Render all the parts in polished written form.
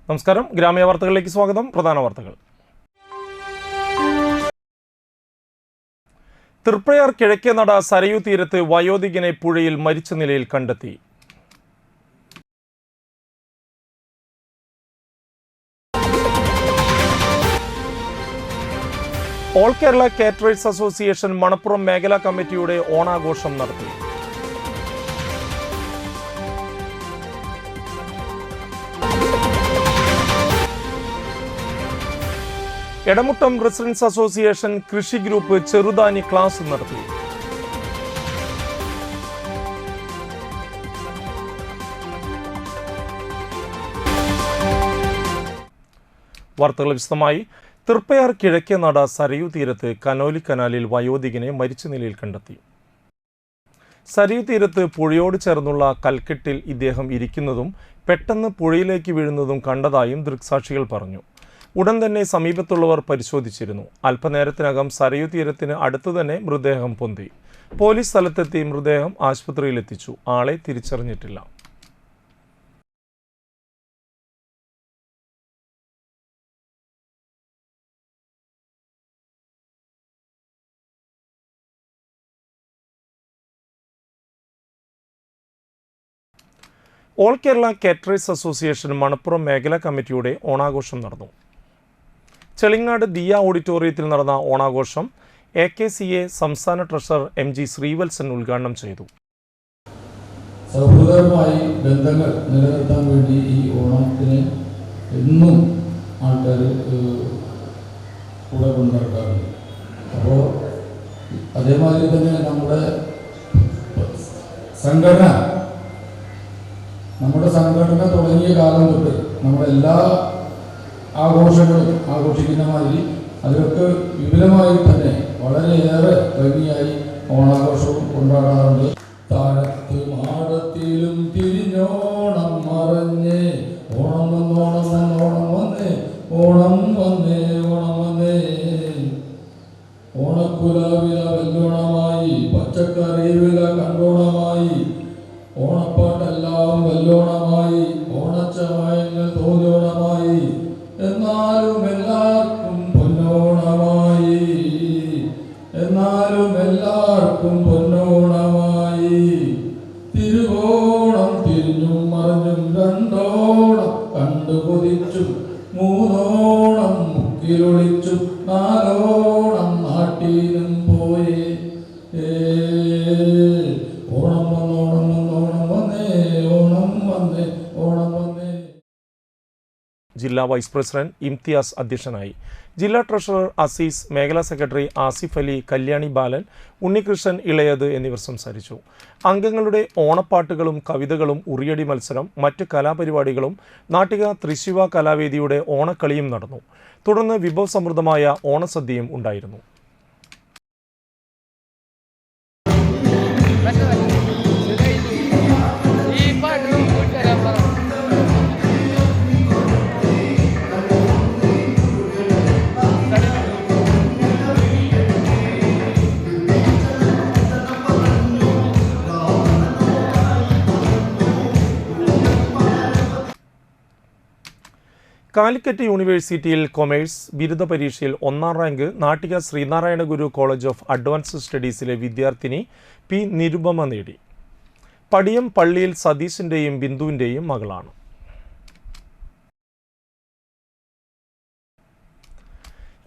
നമസ്കാരം, ഗ്രാമീയ വാർത്തകളിലേക്ക് സ്വാഗതം. പ്രധാന വാർത്തകൾ. തൃപ്രയാർ കിഴക്കേനട സരയൂ തീരത്ത് വയോധികനെ പുഴയിൽ മരിച്ച നിലയിൽ കണ്ടെത്തി. All Kerala caterers association Manappuram മേഖലാ കമ്മിറ്റിയുടെ ഓണാഘോഷം നടത്തി. എടമുട്ടം റെസിഡൻസ് അസോസിയേഷൻ കൃഷി ഗ്രൂപ്പ് ചെറുധാന്യ ക്ലാസ് നടത്തി. വാർത്തകൾ വിശദമായി. തൃപ്പയാർ കിഴക്കേനട സരയൂ തീരത്ത് കനോലി കനാലിൽ വയോധികനെ മരിച്ച നിലയിൽ കണ്ടെത്തി. സരയൂ തീരത്ത് പുഴയോട് ചേർന്നുള്ള കൽക്കെട്ടിൽ ഇദ്ദേഹം ഇരിക്കുന്നതും പെട്ടെന്ന് പുഴയിലേക്ക് വീഴുന്നതും കണ്ടതായും ദൃക്സാക്ഷികൾ പറഞ്ഞു. ഉടൻ തന്നെ സമീപത്തുള്ളവർ പരിശോധിച്ചിരുന്നു. അല്പനേരത്തിനകം സരയൂ തീരത്തിന് അടുത്തു തന്നെ മൃതദേഹം പൊന്തി. പോലീസ് സ്ഥലത്തെത്തി മൃതദേഹം ആശുപത്രിയിലെത്തിച്ചു. ആളെ തിരിച്ചറിഞ്ഞിട്ടില്ല. All Kerala caterers association Manappuram മേഖലാ കമ്മിറ്റിയുടെ ഓണാഘോഷം നടന്നു. ചെളിങ്ങാട് ദിയ ഓഡിറ്റോറിയത്തിൽ നടന്ന ഓണാഘോഷം AKCA സംസ്ഥാന ട്രഷറർ MG ശ്രീവത്സൻ ഉദ്ഘാടനം ചെയ്തു. സൗഹൃദപരമായി ബന്ധങ്ങൾ നിലനിർത്താൻ വേണ്ടി ഈ ഓണത്തിന് എന്നും ആൾക്കാർ കൂടെ കൊണ്ടുനടക്കാറുണ്ട്. അപ്പോൾ അതേമാതിരി തന്നെ നമ്മുടെ സംഘടന തുടങ്ങിയ കാലം തൊട്ട് നമ്മുടെ എല്ലാ ആഘോഷങ്ങളും ആഘോഷിക്കുന്ന മാതിരി അതിലൊക്കെ വിപുലമായി തന്നെ വളരെയേറെ ഭംഗിയായി ഓണാഘോഷവും കൊണ്ടാടാറുണ്ട്. താഴത്ത് മാടത്തിലും തിരിഞ്ഞോണം മറഞ്ഞേ, ഓണം വന്നോണം വന്നോണം വന്നേ, ഓണം വന്നേ ഓണം വന്നേ, ഓണക്കുലാവില വല്ലോണമായി, പച്ചക്കറി വില കണ്ടോണമായി, ഓണപ്പാട്ടെല്ലാം വല്ലോണമായി, ഓണച്ചമയങ്ങൾ തോന്നോണമായി, എന്നാലും എല്ലാവർക്കും പൊന്നോണമായി, എന്നാലും എല്ലാവർക്കും പൊന്നോണമായി. തിരുവോണം തിരിഞ്ഞും മറിഞ്ഞും രണ്ടോണം കണ്ടു കൊതിച്ചും, മൂന്നോണം മുക്കിലൊളിച്ചും, നാലോണം നാട്ടിലും പോയി. ഓണം വന്നോണം വന്നോണം വന്നേ, ഓണം വന്നേ ഓണം വന്നേ. ജില്ലാ വൈസ് പ്രസിഡന്റ് ഇംതിയാസ് അധ്യക്ഷനായി. ജില്ലാ ട്രഷറർ അസീസ്, മേഖലാ സെക്രട്ടറി ആസിഫ് അലി, കല്യാണി ബാലൻ, ഉണ്ണികൃഷ്ണൻ ഇളയത് എന്നിവർ സംസാരിച്ചു. അംഗങ്ങളുടെ ഓണപ്പാട്ടുകളും കവിതകളും, ഉറിയടി മത്സരം, മറ്റ് കലാപരിപാടികളും നാട്ടിക തൃശിവ കലാവേദിയുടെ ഓണക്കളിയും നടന്നു. തുടർന്ന് വിഭവസമൃദ്ധമായ ഓണസദ്യയും ഉണ്ടായിരുന്നു. കാലിക്കറ്റ് യൂണിവേഴ്സിറ്റിയിൽ കൊമേഴ്സ് ബിരുദ പരീക്ഷയിൽ 1ാം rank Nattika Sreenarayana Guru college of advanced സ്റ്റഡീസിലെ വിദ്യാർത്ഥിനി P. നിരുപമ നേടി. പടിയം പള്ളിയിൽ സതീശിൻ്റെയും ബിന്ദുവിൻ്റെയും മകളാണ്.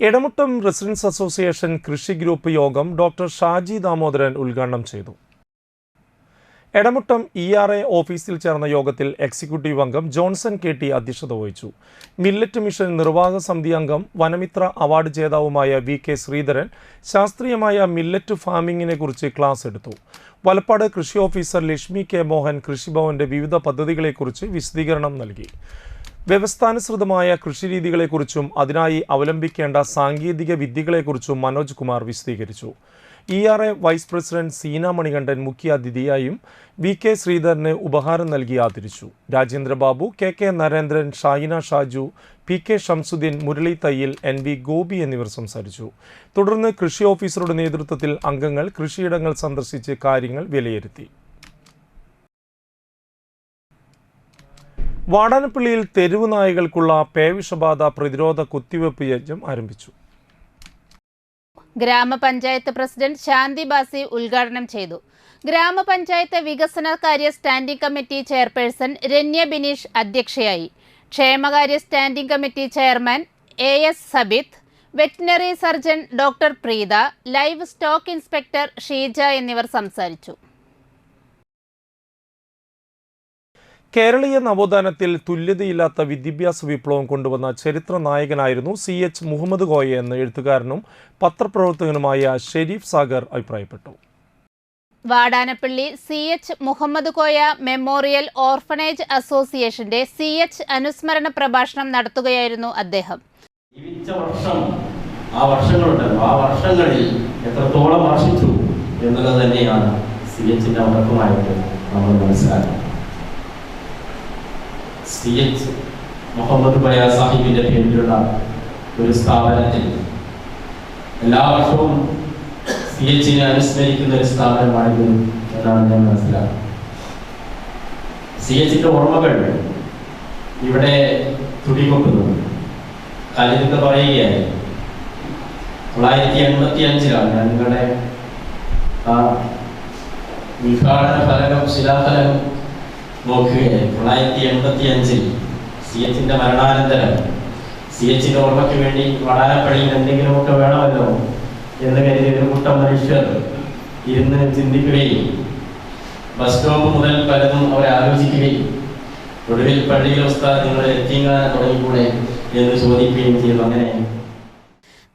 എടമുട്ടം റെസിഡൻസ് അസോസിയേഷൻ കൃഷി ഗ്രൂപ്പ് യോഗം ഡോക്ടർ ഷാജി ദാമോദരൻ ഉദ്ഘാടനം ചെയ്തു. എടമുട്ടം ERA ഓഫീസിൽ ചേർന്ന യോഗത്തിൽ എക്സിക്യൂട്ടീവ് അംഗം ജോൺസൺ KT അധ്യക്ഷത വഹിച്ചു. മില്ലറ്റ് മിഷൻ നിർവാഹക സമിതി അംഗം വനമിത്ര അവാർഡ് ജേതാവുമായ VK ശ്രീധരൻ ശാസ്ത്രീയമായ മില്ലറ്റ് ഫാമിങ്ങിനെ കുറിച്ച് ക്ലാസ് എടുത്തു. വലപ്പാട് കൃഷി ഓഫീസർ ലക്ഷ്മി K. മോഹൻ കൃഷിഭവന്റെ വിവിധ പദ്ധതികളെക്കുറിച്ച് വിശദീകരണം നൽകി. വ്യവസ്ഥാനുസൃതമായ കൃഷിരീതികളെക്കുറിച്ചും അതിനായി അവലംബിക്കേണ്ട സാങ്കേതിക വിദ്യകളെക്കുറിച്ചും മനോജ് കുമാർ വിശദീകരിച്ചു. ERA vice president Seena Manikandan മുഖ്യാതിഥിയായും VK ശ്രീധരന് ഉപഹാരം നൽകി ആദരിച്ചു. Rajendrababu, KK Narendran, ഷായിന Shaju, PK Shamsuddin, Murali Thayyil, NV Gopi എന്നിവർ സംസാരിച്ചു. തുടർന്ന് കൃഷി ഓഫീസറുടെ നേതൃത്വത്തിൽ അംഗങ്ങൾ കൃഷിയിടങ്ങൾ സന്ദർശിച്ച് കാര്യങ്ങൾ വിലയിരുത്തി. വാടാനപ്പള്ളിയിൽ തെരുവ് നായകൾക്കുള്ള പേവിഷബാധ പ്രതിരോധ കുത്തിവയ്പ് യജ്ഞം ആരംഭിച്ചു. ഗ്രാമപഞ്ചായത്ത് പ്രസിഡന്റ് ശാന്തി ബാസി ഉദ്ഘാടനം ചെയ്തു. ഗ്രാമപഞ്ചായത്ത് വികസനകാര്യ standing committee chairperson Ranya Bineesh അധ്യക്ഷയായി. ക്ഷേമകാര്യ standing committee chairman AS Sabith, veterinary surgeon doctor Preetha, livestock inspector Sheeja എന്നിവർ സംസാരിച്ചു. കേരളീയ നവോത്ഥാനത്തിൽ തുല്യതയില്ലാത്ത വിദ്യാഭ്യാസ വിപ്ലവം കൊണ്ടുവന്ന ചരിത്ര നായകനായിരുന്നു CH മുഹമ്മദ് കോയ എന്ന് എഴുത്തുകാരനും പത്രപ്രവർത്തകനുമായ ഷെരീഫ് സാഗർ അഭിപ്രായപ്പെട്ടു. Vadanappally CH Muhammad Koya memorial orphanage അസോസിയേഷന്റെ CH അനുസ്മരണ പ്രഭാഷണം നടത്തുകയായിരുന്നു അദ്ദേഹം. ആ വർഷങ്ങളിൽ എത്രത്തോളം വർഷിച്ചു എന്നുള്ളത് തന്നെയാണ് CHന്റെ ഉറക്കമായിട്ട് നമ്മൾ മനസ്സിലാക്കുന്നത്. CH മുഹമ്മദ് കോയ സാഹിബിന്റെ പേരിലുള്ള ഒരു സ്ഥാപനത്തിൽ എല്ലാ വർഷവും CHനെ അനുസ്മരിക്കുന്ന ഒരു സ്ഥാപനമാണിത് എന്നാണ് ഞാൻ മനസ്സിലാക്കുന്നത്. CHന്റെ ഓർമ്മകൾ ഇവിടെ തുടികൊക്കുന്നു. കാലിതൊക്കെ പറയുകയായി 1985 ഞങ്ങളുടെ ആ ഉദ്ഘാടന ഫലകം ശിലാഫലകം നോക്കുകയായി. 1985 CHന്റെ മരണാനന്തരം CHന്റെ ഓർമ്മയ്ക്ക് വേണ്ടി വാടാനപ്പള്ളിയിൽ എന്തെങ്കിലുമൊക്കെ വേണമല്ലോ എന്ന് കരുതി ഒരു കൂട്ടം മനുഷ്യർ ഇരുന്ന് ചിന്തിക്കുകയും ബസ് സ്റ്റോപ്പ് മുതൽ പലതും അവരെ ആലോചിക്കുകയും ഒടുവിൽ പള്ളിയിൽ ഉസ്താദ് നിങ്ങൾ എത്തിങ്ങാൻ തുടങ്ങിക്കൂടെ എന്ന് ചോദിക്കുകയും ചെയ്തു. അങ്ങനെ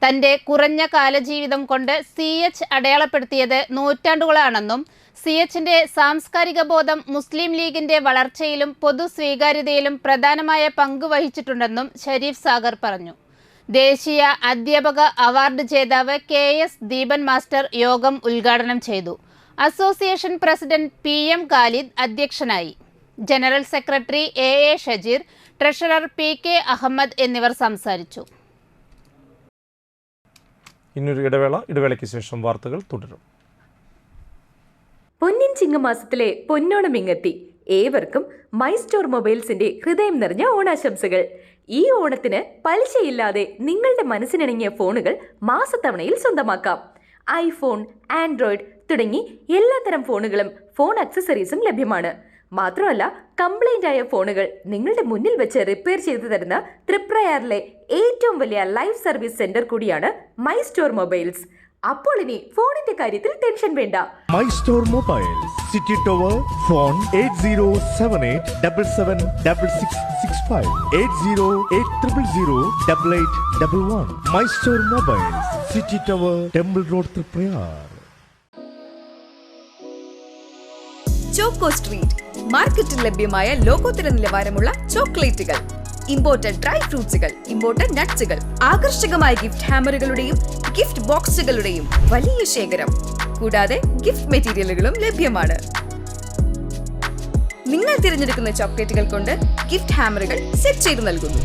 തന്റെ കുറഞ്ഞ കാലജീവിതം കൊണ്ട് CH അടയാളപ്പെടുത്തിയത് നൂറ്റാണ്ടുകളാണെന്നും CHന്റെ സാംസ്കാരിക ബോധം മുസ്ലിം ലീഗിന്റെ വളർച്ചയിലും പൊതു സ്വീകാര്യതയിലും പ്രധാനമായ പങ്ക് വഹിച്ചിട്ടുണ്ടെന്നും ഷരീഫ് സാഗർ പറഞ്ഞു. ദേശീയ അധ്യാപക അവാർഡ് ജേതാവ് KS ദീപൻ മാസ്റ്റർ യോഗം ഉദ്ഘാടനം ചെയ്തു. അസോസിയേഷൻ പ്രസിഡന്റ് PM ഖാലിദ് അധ്യക്ഷനായി. General secretary AA Shajeer, treasurer PK Ahmed എന്നിവർ സംസാരിച്ചു. ഇന്നൊരു ഇടവേളയ്ക്ക് ശേഷം വാർത്തകൾ തുടരും. പൊന്നിൻ ചിങ്ങമാസത്തിലെ പൊന്നോണം ഇങ്ങെത്തി. ഏവർക്കും മൈ സ്റ്റോർ മൊബൈൽസിന്റെ ഹൃദയം നിറഞ്ഞ ഓണാശംസകൾ. ഈ ഓണത്തിന് പലിശയില്ലാതെ നിങ്ങളുടെ മനസ്സിനിണങ്ങിയ ഫോണുകൾ മാസത്തവണയിൽ സ്വന്തമാക്കാം. iPhone, Android തുടങ്ങി എല്ലാത്തരം ഫോണുകളും ഫോൺ ആക്സസറീസും ലഭ്യമാണ്. മാത്രമല്ല, കംപ്ലൈന്റ് ആയ ഫോണുകൾ നിങ്ങളുടെ മുന്നിൽ വെച്ച് റിപ്പയർ ചെയ്തു തരുന്ന തൃപ്രയാറിലെ ഏറ്റവും വലിയ ലൈവ് സർവീസ് സെന്റർ കൂടിയാണ് മൈ സ്റ്റോർ മൊബൈൽസ്. അപ്പോൾ ഇനി ഫോണിന്റെ കാര്യത്തിൽ ടെൻഷൻ വേണ്ട. My store mobiles, city tower, phone 8078776665 8080008811. My store mobiles, city tower, temple road, Triprayar. Choco street മാർക്കറ്റിൽ ലഭ്യമായ ലോകോത്തര നിലവാരമുള്ള ചോക്ലേറ്റുകൾ, ഇമ്പോർട്ടഡ് ഡ്രൈ ഫ്രൂട്ട്സുകൾ, ഇമ്പോർട്ടഡ് നട്ട്സുകൾ, ആകർഷകമായ ഗിഫ്റ്റ് ഹാമറുകളുടെയും ഗിഫ്റ്റ് ബോക്സുകളുടെയും വലിയ ശേഖരം, കൂടാതെ ഗിഫ്റ്റ് മെറ്റീരിയലുകളും ലഭ്യമാണ്. നിങ്ങൾ തിരഞ്ഞെടുക്കുന്ന ചോക്ലേറ്റുകൾ കൊണ്ട് ഗിഫ്റ്റ് ഹാമറുകൾ സെറ്റ് ചെയ്തു നൽകുന്നു.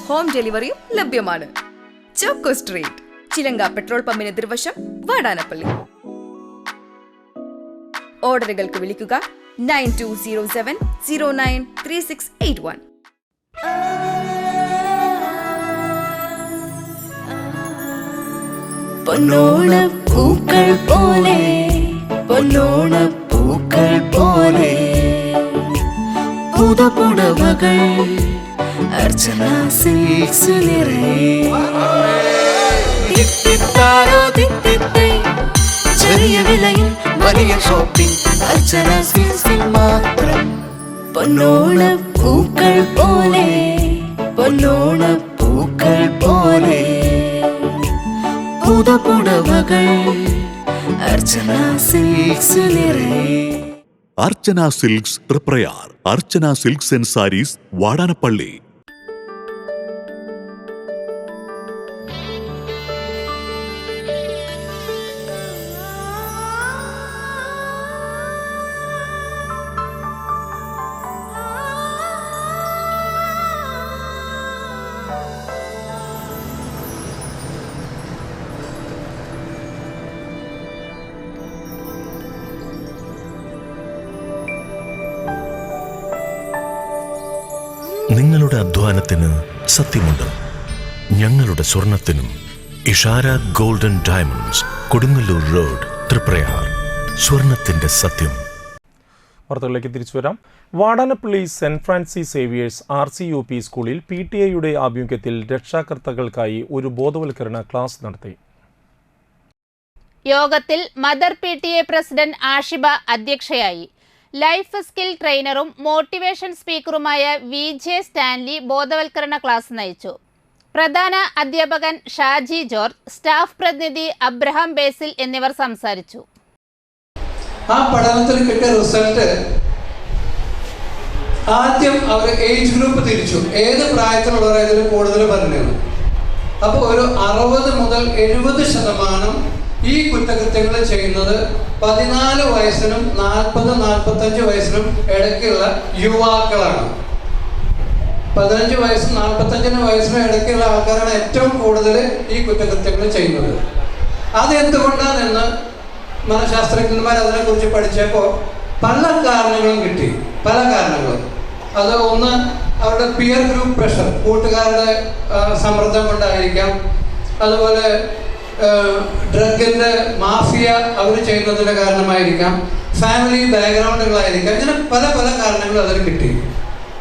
ഹോം ഡെലിവറിയും ലഭ്യമാണ്. ചോക്കോ സ്ട്രീറ്റ്, ചിലങ്ക പെട്രോൾ പമ്പിന് എതിർവശം, വാടാനപ്പള്ളി. ഓർഡറുകൾക്ക് വിളിക്കുക 9207093681. പൊന്നോണപ്പൂക്കൾ പോലെ, പൊന്നോണപ്പൂക്കൾ പോലെ പുതുപുടവകൾ അർച്ചന സിൽക്സ് ചെറിയ വിലയിൽ വലിയ ഷോപ്പിംഗ് അർച്ചന സിൽക്സിൽ മാത്രം. പൊന്നോണപ്പൂക്കൾ പോലെ, പൊന്നോണപ്പൂക്കൾ പോലെ പുതുപുടവകൾ Archana silks Archana silks Triprayar. Archana silks and sarees Vadanappally. നിങ്ങളുടെ അധ്വാനത്തിന് സത്യമുണ്ട്, ഞങ്ങളുടെ സ്വർണത്തിനും. Ishara golden diamonds, Kodungallur road, Triprayar. സ്വർണത്തിന്റെ സത്യം. വാർത്തകളിലേക്ക് തിരിച്ചു വരാം. Vadanappally saint Francis Xavier's RCUP സ്കൂളിൽ PTA ആഭിമുഖ്യത്തിൽ രക്ഷാകർത്താക്കൾക്കായി ഒരു ബോധവൽക്കരണ ക്ലാസ് നടത്തി. യോഗത്തിൽ മദർ PTA പ്രസിഡന്റ് ആഷിബ അധ്യക്ഷയായി. ലൈഫ് സ്കിൽ ട്രെയിനറും മോട്ടിവേഷൻ സ്പീക്കറുമായ VJ സ്റ്റാൻലി ബോധവൽക്കരണ ക്ലാസ് നയിച്ചു. പ്രധാന അധ്യാപകൻ ഷാജി ജോർജ്, സ്റ്റാഫ് പ്രതിനിധി അബ്രഹാം ബേസിൽ എന്നിവർ സംസാരിച്ചു. ആ പഠനത്തിൽ കിട്ടിയ റിസൾട്ട് ആദ്യം അവർ ഏജ് ഗ്രൂപ്പ് തിരിച്ചു, ഏത് പ്രായത്തിലുള്ളവർ ഇതിൽ കൂടുതൽ പറഞ്ഞത്. അപ്പോൾ ഒരു 60 മുതൽ 70% ഈ കുറ്റകൃത്യങ്ങൾ ചെയ്യുന്നത് 14 വയസ്സിനും 40-45 വയസ്സിനും ഇടയ്ക്കുള്ള യുവാക്കളാണ്. 15 വയസ്സും 45 വയസ്സിനും ഇടയ്ക്കുള്ള ആൾക്കാരാണ് ഏറ്റവും കൂടുതൽ ഈ കുറ്റകൃത്യങ്ങൾ ചെയ്യുന്നത്. അതെന്തുകൊണ്ടാണെന്ന് മനഃശാസ്ത്രജ്ഞന്മാർ അതിനെക്കുറിച്ച് പഠിച്ചപ്പോൾ പല കാരണങ്ങളും കിട്ടി, പല കാരണങ്ങളും. അത് ഒന്ന് അവരുടെ പിയർ ഗ്രൂപ്പ് പ്രഷർ, കൂട്ടുകാരുടെ സമ്മർദ്ദം കൊണ്ടായിരിക്കാം. അതുപോലെ ഡ്രഗിൻ്റെ മാഫിയ അവർ ചെയ്യുന്നതിൻ്റെ കാരണമായിരിക്കാം, ഫാമിലി ബാക്ക്ഗ്രൗണ്ടുകളായിരിക്കാം. ഇങ്ങനെ പല പല കാരണങ്ങളും അതിൽ കിട്ടി.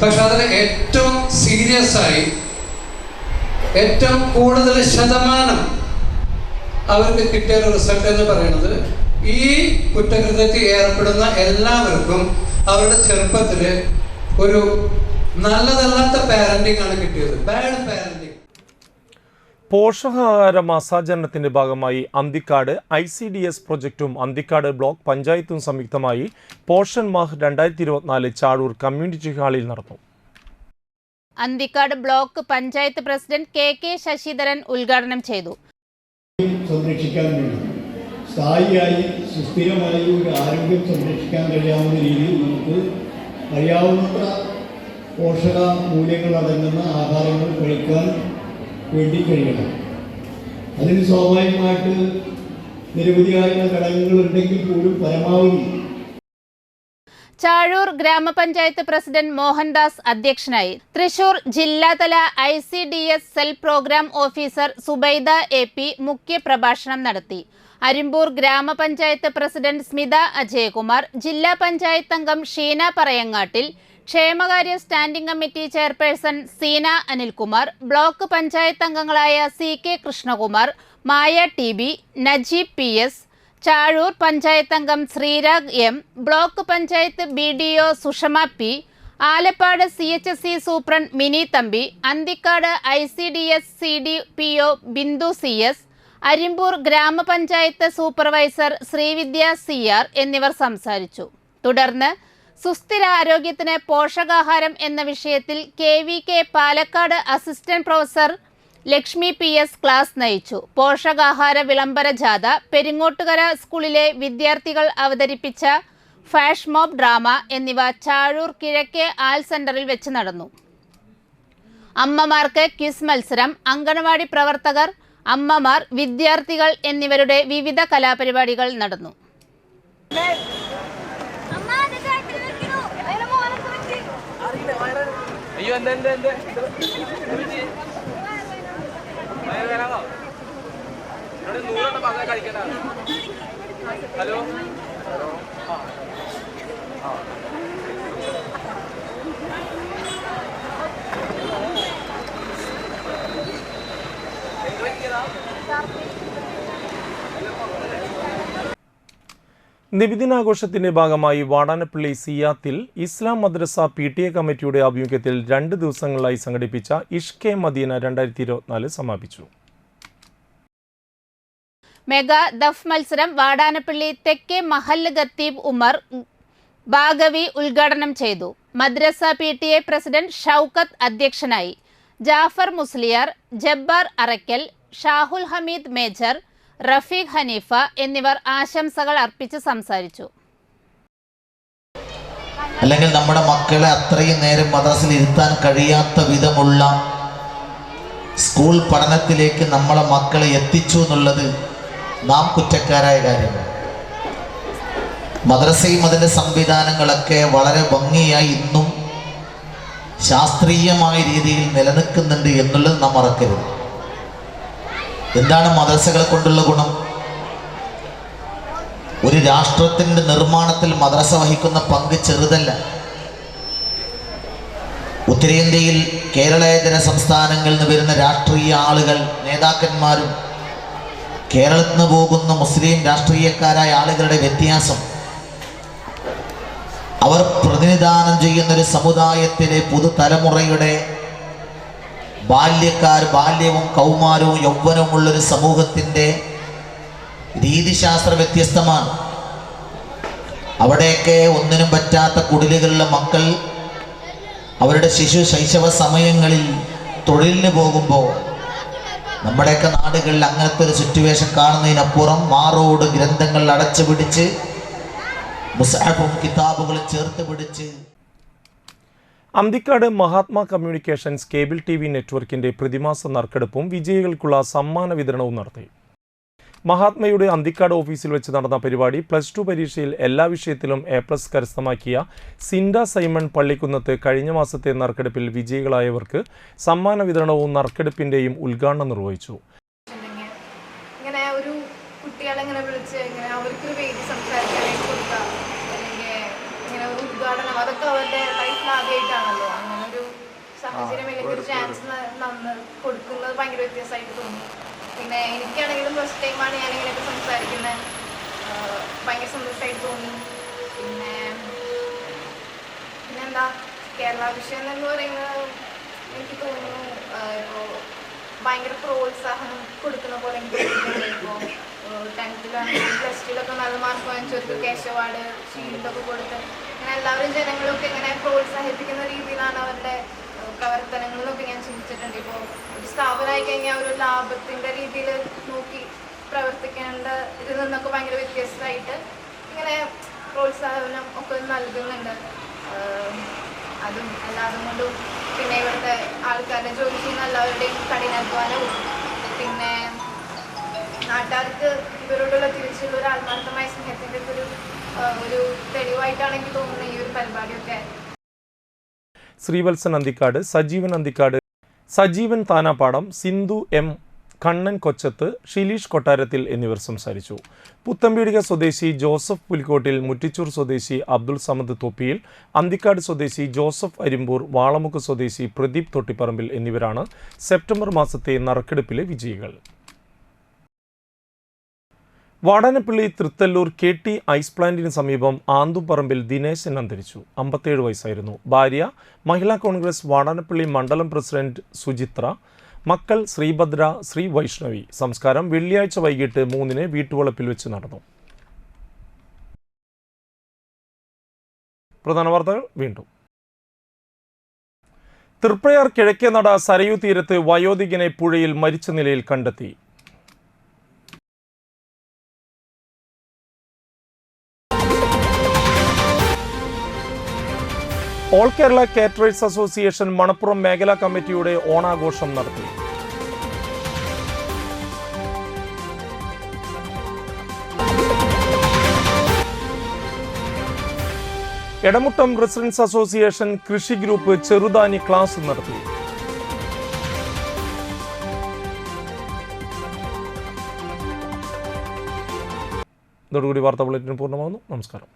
പക്ഷെ അതിൽ ഏറ്റവും സീരിയസ് ആയി ഏറ്റവും കൂടുതൽ ശതമാനം അവർക്ക് കിട്ടിയ റിസൾട്ട് എന്ന് പറയുന്നത് ഈ കുറ്റകൃത്യത്തിൽ ഏർപ്പെടുന്ന എല്ലാവർക്കും അവരുടെ ചെറുപ്പത്തിൽ ഒരു നല്ലതല്ലാത്ത പാരന്റിംഗ് ആണ് കിട്ടിയത്, ബാഡ് പാരന്റിംഗ്. പോഷകാഹാര മാസാചരണത്തിന്റെ ഭാഗമായി അന്തിക്കാട് ICDS പ്രൊജക്റ്റും അന്തിക്കാട് ബ്ലോക്ക് പഞ്ചായത്തും സംയുക്തമായി പോഷൻ മാഹ് 2024 ചാഴൂർ കമ്മ്യൂണിറ്റി ഹാളിൽ നടന്നു. Anthikad block panchayat president KK Sasidharan ഉദ്ഘാടനം ചെയ്തു. സംരക്ഷിക്കാൻ വേണ്ടി സ്ഥായിയായി സുസ്ഥിരമായി ഒരു ആരോഗ്യം സംരക്ഷിക്കാൻ കഴിയാവുന്ന രീതിയിൽ നമുക്ക് അറിയാവുന്നത്ര പോഷക മൂല്യങ്ങൾ അടങ്ങുന്ന ആഹാരങ്ങൾ കഴിക്കാൻ വേണ്ടി കഴിയണം. അതിന് സ്വാഭാവികമായിട്ട് നിരവധിയായ ഘടകങ്ങളുണ്ടെങ്കിൽ പോലും പരമാവധി. ചാഴൂർ ഗ്രാമപഞ്ചായത്ത് പ്രസിഡന്റ് മോഹൻദാസ് അധ്യക്ഷനായി. തൃശൂർ ജില്ലാതല ICDS cell programme officer Subaida AP മുഖ്യ പ്രഭാഷണം നടത്തി. അരിമ്പൂർ ഗ്രാമപഞ്ചായത്ത് പ്രസിഡന്റ് സ്മിത അജയകുമാർ, ജില്ലാ പഞ്ചായത്ത് അംഗം ഷീന പറയങ്ങാട്ടിൽ, ക്ഷേമകാര്യ standing committee chairperson Seena Anilkumar, block panchayat അംഗങ്ങളായ CK കൃഷ്ണകുമാർ, മായ TB, നജീബ് PS, ചാഴൂർ പഞ്ചായത്ത് അംഗം Sreerag M, block panchayat BDO Sushama P, Alappad CHSC superintendent Mini Thampi, Anthikad ICDS CDPO Bindu CS, Arimpur ഗ്രാമപഞ്ചായത്ത് സൂപ്പർവൈസർ ശ്രീവിദ്യ CR എന്നിവർ സംസാരിച്ചു. തുടർന്ന് സുസ്ഥിരാരോഗ്യത്തിന് പോഷകാഹാരം എന്ന വിഷയത്തിൽ KVK Palakkad assistant professor Lakshmi PS class നയിച്ചു. പോഷകാഹാര വിളംബര ജാഥ പെരിങ്ങോട്ടുകര സ്കൂളിലെ വിദ്യാർത്ഥികൾ അവതരിപ്പിച്ച ഫ്ലാഷ് മോബ് ഡ്രാമ എന്നിവ ചാഴൂർ കിഴക്കേ ആൾ സെന്ററിൽ വെച്ച് നടന്നു. അമ്മമാർക്ക് ക്വിസ് മത്സരം, അങ്കണവാടി പ്രവർത്തകർ, അമ്മമാർ, വിദ്യാർത്ഥികൾ എന്നിവരുടെ വിവിധ കലാപരിപാടികൾ നടന്നു. ഹലോ നിബിദിനാഘോഷത്തിന്റെ ഭാഗമായി വാടാനപ്പള്ളി സിയാത്തിൽ ഇസ്ലാം മദ്രസ PTA കമ്മിറ്റിയുടെ ആഭിമുഖ്യത്തിൽ 2 ദിവസങ്ങളിലായി സംഘടിപ്പിച്ച ഇഷ്കെ മദീന 2024 സമാപിച്ചു. മെഗാ ദഫ് മത്സരം വാടാനപ്പള്ളി തെക്കേ മഹല്ല് ഖത്തീബ് ഉമർ ബാഗവി ഉദ്ഘാടനം ചെയ്തു. മദ്രസ PTA പ്രസിഡന്റ് ഷൗക്കത്ത് അധ്യക്ഷനായി. ജാഫർ മുസ്ലിയാർ, ജബ്ബാർ അറക്കൽ, ഷാഹുൽ ഹമീദ് മേജർ, റഫീഖ് ഹനീഫ എന്നിവർ ആശംസകൾ അർപ്പിച്ച് സംസാരിച്ചു. അല്ലെങ്കിൽ നമ്മുടെ മക്കളെ അത്രയും നേരം മദ്രസയിൽ ഇരുത്താൻ കഴിയാത്ത വിധമുള്ള സ്കൂൾ പഠനത്തിലേക്ക് നമ്മളെ മക്കളെ എത്തിച്ചു എന്നുള്ളത് നാം കുറ്റക്കാരായ കാര്യമാണ്. മദ്രസയും അതിൻ്റെ സംവിധാനങ്ങളൊക്കെ വളരെ ഭംഗിയായി ഇന്നും ശാസ്ത്രീയമായ രീതിയിൽ നിലനിൽക്കുന്നുണ്ട് എന്നുള്ളത് നാം മറക്കരുത്. എന്താണ് മദ്രസകളെ കൊണ്ടുള്ള ഗുണം? ഒരു രാഷ്ട്രത്തിൻ്റെ നിർമ്മാണത്തിൽ മദ്രസ വഹിക്കുന്ന പങ്ക് ചെറുതല്ല. ഉത്തരേന്ത്യയിൽ കേരളേതര സംസ്ഥാനങ്ങളിൽ നിന്ന് വരുന്ന രാഷ്ട്രീയ ആളുകൾ, നേതാക്കന്മാരും കേരളത്തിൽ നിന്ന് പോകുന്ന മുസ്ലിം രാഷ്ട്രീയക്കാരായ ആളുകളുടെ വ്യത്യാസം, അവർ പ്രതിനിധാനം ചെയ്യുന്നൊരു സമുദായത്തിലെ പുതുതലമുറയുടെ ബാല്യവും കൗമാരവും യൗവനവും ഉള്ളൊരു സമൂഹത്തിൻ്റെ രീതിശാസ്ത്ര വ്യത്യസ്തമാണ്. അവിടെയൊക്കെ ഒന്നിനും പറ്റാത്ത കുടിലുകളിലെ മക്കൾ അവരുടെ ശൈശവ സമയങ്ങളിൽ തൊഴിലിന് പോകുമ്പോൾ നമ്മുടെയൊക്കെ നാടുകളിൽ അങ്ങനത്തെ ഒരു സിറ്റുവേഷൻ കാണുന്നതിനപ്പുറം മാറോട് ഗ്രന്ഥങ്ങൾ അടച്ചു പിടിച്ച് മുസ്ഹഫും കിതാബുകളും ചേർത്ത് പിടിച്ച്. Anthikad Mahatma communications cable TV നെറ്റ്വർക്കിന്റെ പ്രതിമാസ നറുക്കെടുപ്പും വിജയികൾക്കുള്ള സമ്മാന വിതരണവും നടത്തി. മഹാത്മയുടെ അന്തിക്കാട് ഓഫീസിൽ വെച്ച് നടന്ന പരിപാടി +2 പരീക്ഷയിൽ എല്ലാ വിഷയത്തിലും A+ കരസ്ഥമാക്കിയ സിൻഡ സൈമൺ പള്ളിക്കുന്നത്ത് കഴിഞ്ഞ മാസത്തെ നറുക്കെടുപ്പിൽ വിജയികളായവർക്ക് സമ്മാന വിതരണവും നറുക്കെടുപ്പിന്റെയും ഉദ്ഘാടനം നിർവഹിച്ചു. ഇങ്ങനെ ഒരു കുട്ടികളെ ഇങ്ങനെ വിളിച്ച് ഇങ്ങനെ അവർക്ക് വേണ്ടി സംസാരിക്കാനായിട്ട് കൊടുക്കുക, അല്ലെങ്കിൽ ഇങ്ങനെ ഒരു ഉദ്ഘാടനം, അതൊക്കെ അവരുടെ ലൈഫിൽ ആദ്യമായിട്ടാണല്ലോ. അങ്ങനെ ഒരു സാഹചര്യം അല്ലെങ്കിൽ ഒരു ചാൻസ് കൊടുക്കുന്നത് ഭയങ്കര വ്യത്യാസമായിട്ട് തോന്നി. പിന്നെ എനിക്കാണെങ്കിലും ഫസ്റ്റ് ടൈമാണ് ഞാനിങ്ങനെയൊക്കെ സംസാരിക്കുന്നത്. ഭയങ്കര സന്തോഷമായിട്ട് തോന്നി. പിന്നെന്താ, കേരള വിഷയം എന്ന് പറയുന്നത് എനിക്ക് തോന്നുന്നു ഇപ്പോൾ ഭയങ്കര പ്രോത്സാഹനം കൊടുക്കുന്ന പോലെ എനിക്ക് തോന്നുന്നുണ്ട്. ഇപ്പോൾ 10th-ലാണെങ്കിലും +2-ലൊക്കെ നല്ല മാർക്ക് വാങ്ങിച്ചവർക്ക് ക്യാഷ് അവാർഡ്, ഷീൽഡൊക്കെ കൊടുത്ത് അങ്ങനെ എല്ലാവരും ജനങ്ങളൊക്കെ ഇങ്ങനെ പ്രോത്സാഹിപ്പിക്കുന്ന രീതിയിലാണ് അവരുടെ പ്രവർത്തനങ്ങളിലൊക്കെ ഞാൻ ചിന്തിച്ചിട്ടുണ്ട്. ഇപ്പോൾ ഒരു സ്ഥാപനമായി കഴിഞ്ഞാൽ ഒരു ലാഭത്തിൻ്റെ രീതിയിൽ നോക്കി പ്രവർത്തിക്കേണ്ട ഇതിൽ നിന്നൊക്കെ ഭയങ്കര വ്യത്യസ്തമായിട്ട് ഇങ്ങനെ പ്രോത്സാഹനം ഒക്കെ നൽകുന്നുണ്ട്. അതും അല്ലാതും കൊണ്ടും പിന്നെ ഇവിടുത്തെ ആൾക്കാരുടെ ജോലി ചെയ്യുന്ന എല്ലാവരുടെയും കഠിനാധ്വാനവും പിന്നെ നാട്ടുകാർക്ക് ഇവരോടുള്ള തിരിച്ചുള്ള ഒരു ആത്മാർത്ഥമായ സ്നേഹത്തിൻ്റെ ഒരു തെളിവായിട്ടാണ് എനിക്ക് തോന്നുന്നത് ഈ ഒരു പരിപാടിയൊക്കെ. ശ്രീവത്സൻ അന്തിക്കാട്, സജീവൻ അന്തിക്കാട്, സജീവൻ താനാപ്പാടം, സിന്ധു M, കണ്ണൻ കൊച്ചത്ത്, ഷിലീഷ് കൊട്ടാരത്തിൽ എന്നിവർ സംസാരിച്ചു. പുത്തമ്പീടിക സ്വദേശി ജോസഫ് പുലിക്കോട്ടിൽ, മുറ്റിച്ചൂർ സ്വദേശി അബ്ദുൾ സമദ് തൊപ്പിയിൽ, അന്തിക്കാട് സ്വദേശി ജോസഫ് അരിമ്പൂർ, വാളമുക്ക് സ്വദേശി പ്രദീപ് തൊട്ടിപ്പറമ്പിൽ എന്നിവരാണ് സെപ്റ്റംബർ മാസത്തെ നറുക്കെടുപ്പിലെ വിജയികൾ. വാടാനപ്പള്ളി തൃത്തല്ലൂർ KT ഐസ് പ്ലാന്റിന് സമീപം ആന്തുപറമ്പിൽ ദിനേശൻ അന്തരിച്ചു. 57 വയസ്സായിരുന്നു. ഭാര്യ മഹിളാ കോൺഗ്രസ് വാടാനപ്പള്ളി മണ്ഡലം പ്രസിഡന്റ് സുചിത്ര, മക്കൾ ശ്രീഭദ്ര, ശ്രീ വൈഷ്ണവി. സംസ്കാരം വെള്ളിയാഴ്ച വൈകിട്ട് 3-ന് വീട്ടുവളപ്പിൽ വെച്ച് നടന്നു. പ്രധാന വാർത്തകൾ വീണ്ടും. തൃപ്രയാർ കിഴക്കേനട സരയൂ തീരത്ത് വയോധികനെ പുഴയിൽ മരിച്ച നിലയിൽ കണ്ടെത്തി. All Kerala caterers association Manappuram മേഖലാ കമ്മിറ്റിയുടെ ഓണാഘോഷം നടത്തി. എടമുട്ടം റെസിഡൻസ് അസോസിയേഷൻ കൃഷി ഗ്രൂപ്പ് ചെറുധാന്യ ക്ലാസ് നടത്തി. ഇതോടുകൂടി വാർത്താ ബുള്ളറ്റിൻ പൂർണ്ണമാകുന്നു. നമസ്കാരം.